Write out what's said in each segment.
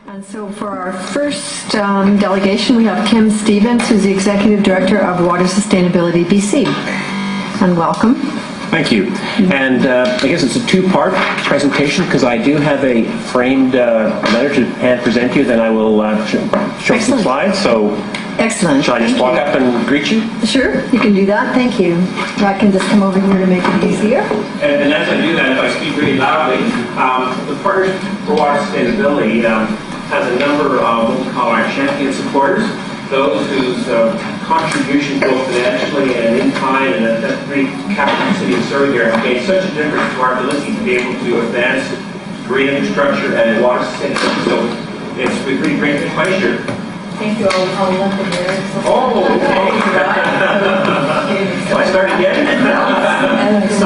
And so for our first delegation, we have Kim Stevens, who's the Executive Director of Water Sustainability BC. And welcome. Thank you. And I guess it's a two-part presentation because I do have a framed letter to hand present to you. Then I will show some slides. So, excellent. Shall I just walk up and greet you? Sure, you can do that. Thank you. I can just come over here to make it easier. And as I do that, if I speak really loudly, the Partnership for Water Sustainability has a number of what we call our champion supporters, those whose contribution both financially and in kind and at the capital city of Surrey here have made such a difference to our ability to be able to advance green infrastructure and water sustainability. So it's really great to play here. Thank you. I'll let the mirror. Oh, okay. So I start again? It's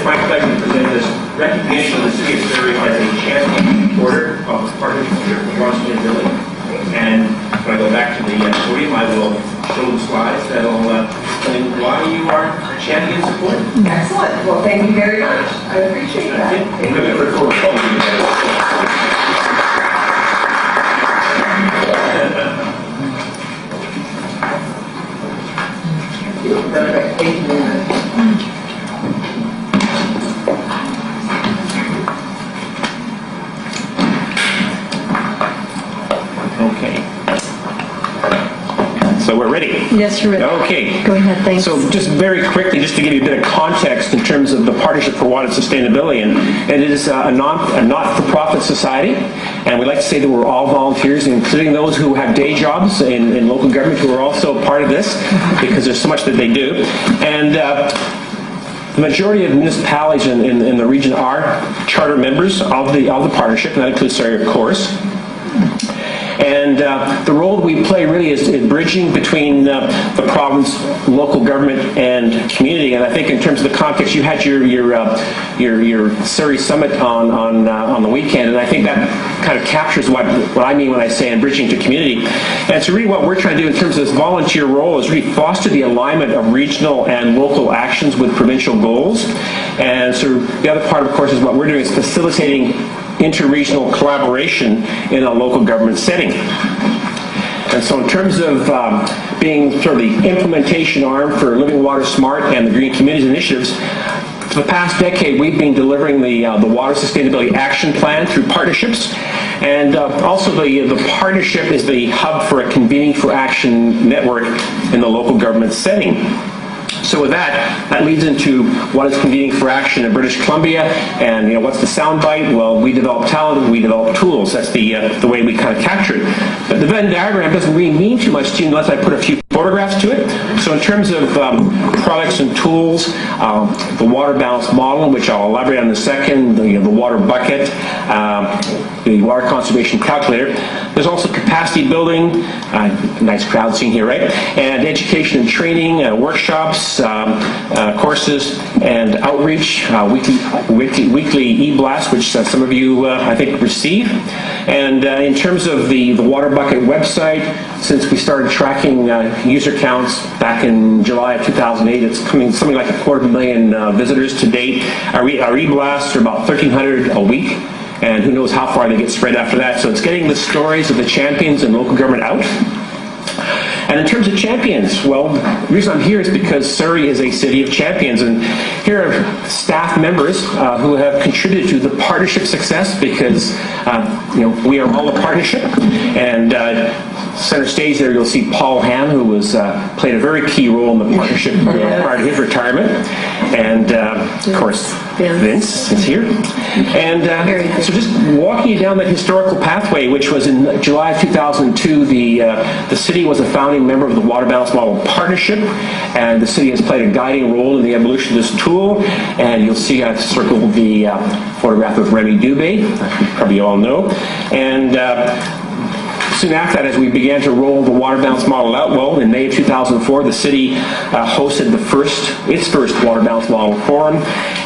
my pleasure to present this recognition of the city of Surrey as a champion supporter of the Partnership for Water Sustainability. And when I go back to the podium, I will show the slides that will explain why you are a champion supporter. Excellent. Well, thank you very much. I appreciate that. Okay. So we're ready? Yes, you're ready. Okay. Go ahead, thanks. So just very quickly, just to give you a bit of context in terms of the Partnership for Water Sustainability, and it is a not-for-profit society, and we like to say that we're all volunteers, including those who have day jobs in local government who are also part of this, because there's so much that they do. And the majority of municipalities in the region are charter members of the partnership, and that includes Surrey, of course. And the role that we play really is bridging between the province, local government, and community. And I think in terms of the context, you had your Surrey Summit on the weekend, and I think that kind of captures what I mean when I say bridging to community. And so really what we're trying to do in terms of this volunteer role is really foster the alignment of regional and local actions with provincial goals. And so the other part, of course, is what we're doing is facilitating inter-regional collaboration in a local government setting. And so in terms of being sort of the implementation arm for Living Water Smart and the Green Communities initiatives, for the past decade we've been delivering the Water Sustainability Action Plan through partnerships, and also the partnership is the hub for a Convening for Action network in the local government setting. So with that leads into what is Convening for Action in British Columbia, and what's the soundbite? Well, we develop talent, we develop tools. That's the way we kind of capture it. But the Venn diagram doesn't really mean too much to you unless I put a few photographs to it. So in terms of products and tools, the water balance model, which I'll elaborate on in a second, the water bucket, the water conservation calculator. There's also capacity building, nice crowd scene here, right? And education and training, workshops, courses, and outreach, weekly e-blast, which some of you, I think, receive. And in terms of the Water Bucket website, since we started tracking user counts back in July of 2008, it's coming something like 250,000 visitors to date. Our e-blasts are about 1,300 a week, and who knows how far they get spread after that. So it's getting the stories of the champions and local government out. And in terms of champions, well, the reason I'm here is because Surrey is a city of champions, and here are staff members who have contributed to the partnership success because we are all a partnership. And center stage there, you'll see Paul Ham, who played a very key role in the partnership prior to his retirement, and of course Vince is here. And so just walking you down that historical pathway, which was in July of 2002, the city was a founding member of the Water Balance Model Partnership, and the city has played a guiding role in the evolution of this tool. And you'll see I've circled the photograph of Remy Dubé, you probably all know. And soon after that, as we began to roll the water balance model out, well, in May of 2004, the city hosted its first water balance model forum,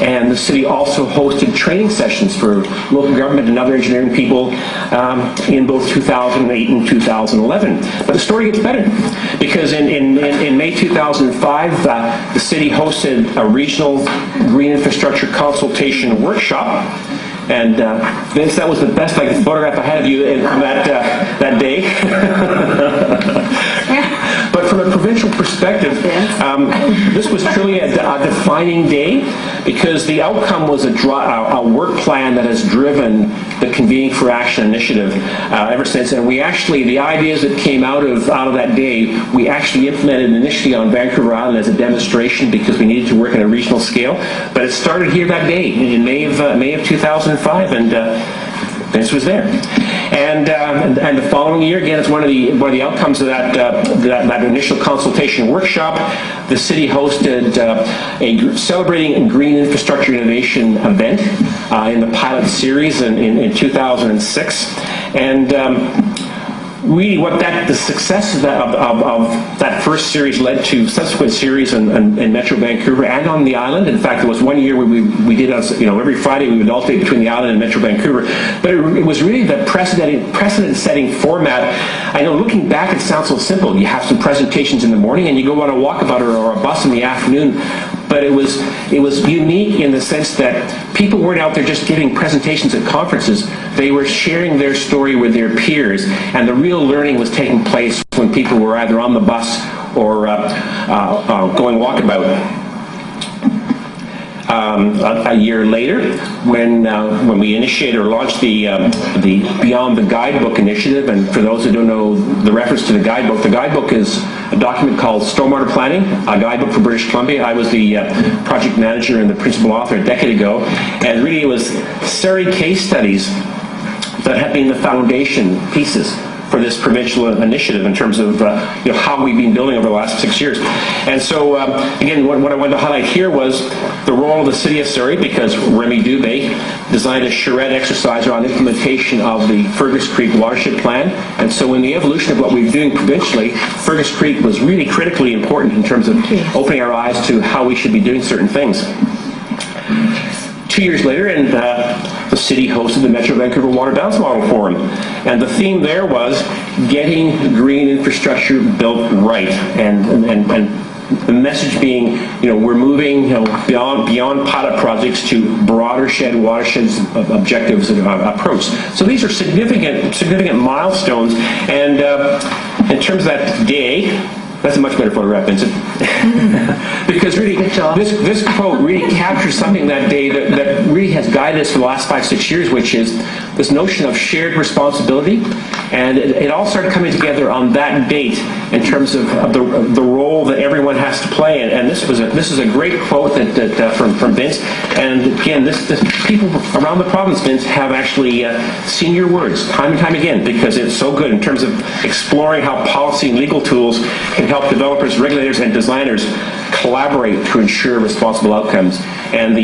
and the city also hosted training sessions for local government and other engineering people in both 2008 and 2011. But the story gets better, because in May 2005, the city hosted a regional green infrastructure consultation workshop. And Vince, that was the best photograph I had of you on that day. But from a provincial perspective, this was truly a defining day, because the outcome was a work plan that has driven the Convening for Action initiative ever since. And we actually, the ideas that came out of that day, we actually implemented initially on Vancouver Island as a demonstration, because we needed to work at a regional scale. But it started here that day in May of 2005, and Vince was there. And the following year, again, as one of the outcomes of that initial consultation workshop, the city hosted a celebrating green infrastructure innovation event in the pilot series in 2006, and really what the success of that first series led to subsequent series in Metro Vancouver and on the island. In fact, there was one year where we did, every Friday we would alternate between the island and Metro Vancouver. But it was really the precedent-setting format. I know, looking back, it sounds so simple. You have some presentations in the morning and you go on a walkabout or a bus in the afternoon. But it was unique in the sense that people weren't out there just giving presentations at conferences. They were sharing their story with their peers, and the real learning was taking place when people were either on the bus or going walkabout. A year later, when we initiated or launched the Beyond the Guidebook initiative, and for those who don't know the reference to the guidebook is a document called Stormwater Planning, a guidebook for British Columbia. I was the project manager and the principal author a decade ago, and really it was Surrey case studies that have been the foundation pieces for this provincial initiative in terms of how we've been building over the last 6 years. And so, again, what I wanted to highlight here was the role of the City of Surrey, because Remy Dubé designed a charrette exercise on implementation of the Fergus Creek Watershed Plan. And so in the evolution of what we're doing provincially, Fergus Creek was really critically important in terms of opening our eyes to how we should be doing certain things. 2 years later, and the city hosted the Metro Vancouver Water Balance Model Forum. And the theme there was getting green infrastructure built right. And the message being, we're moving beyond pilot projects to broader watersheds objectives and approach. So these are significant milestones. And in terms of that day, that's a much better photograph, Vincent. Because really, this quote really captures something that day that really has guided us for the last 5-6 years, which is this notion of shared responsibility. And it all started coming together on that date in terms of the role that everyone has to play. And this is a great quote from Vince. And again, this people around the province, Vince, have actually seen your words time and time again, because it's so good in terms of exploring how policy and legal tools can help developers, regulators, and designers collaborate to ensure responsible outcomes. And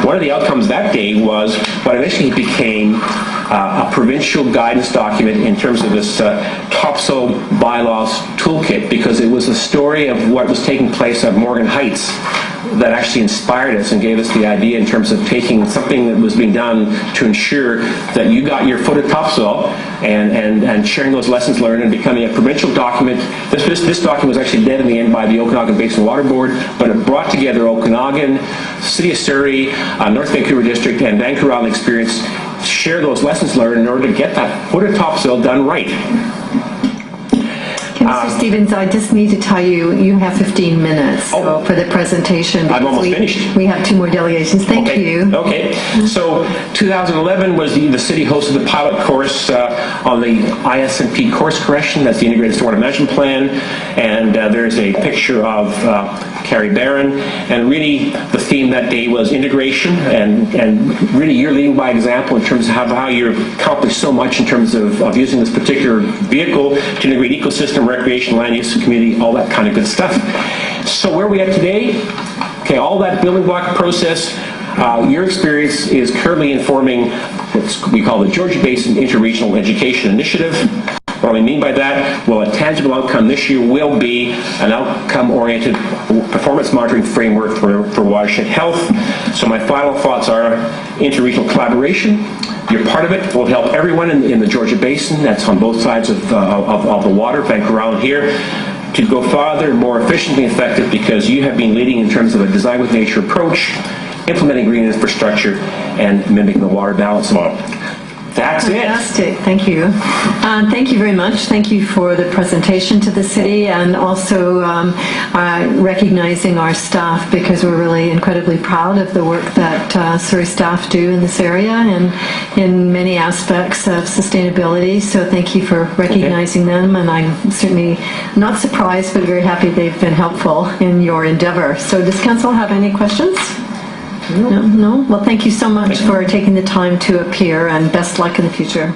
one of the outcomes that day was what eventually became a provincial guidance document in terms of this topsoil bylaws toolkit, because it was a story of what was taking place at Morgan Heights that actually inspired us and gave us the idea in terms of taking something that was being done to ensure that you got your foot of topsoil and sharing those lessons learned and becoming a provincial document. This document was actually led in the end by the Okanagan Basin Water Board, but it brought together Okanagan, City of Surrey, North Vancouver District, and Vancouver Island experience to share those lessons learned in order to get that foot of topsoil done right. Mr. Stevens, I just need to tell you, you have 15 minutes for the presentation. I'm almost finished. We have 2 more delegations. Thank you. Okay. So 2011 was the city hosted the pilot course on the IS&P course correction. That's the Integrated Stormwater Management Plan. And there's a picture of Carrie Barron. And really, the theme that day was integration. And really, you're leading by example in terms of how you've accomplished so much in terms of using this particular vehicle to integrate ecosystem, recreation, land use, community, all that kind of good stuff. So where are we at today? Okay, all that building block process, your experience is currently informing what we call the Georgia Basin Interregional Education Initiative. What do I mean by that? Well, a tangible outcome this year will be an outcome-oriented performance monitoring framework for watershed health. So my final thoughts are interregional collaboration. You're part of it. Will help everyone in the Georgia Basin. That's on both sides of the water, Vancouver Island here, to go farther and more efficiently effective, because you have been leading in terms of a design with nature approach, implementing green infrastructure, and mimicking the water balance model. That's it. Fantastic. Thank you. Thank you very much. Thank you for the presentation to the city, and also recognizing our staff, because we're really incredibly proud of the work that Surrey staff do in this area and in many aspects of sustainability. So thank you for recognizing them, and I'm certainly not surprised but very happy they've been helpful in your endeavor. So does Council have any questions? No? Well, thank you so much for taking the time to appear, and best luck in the future.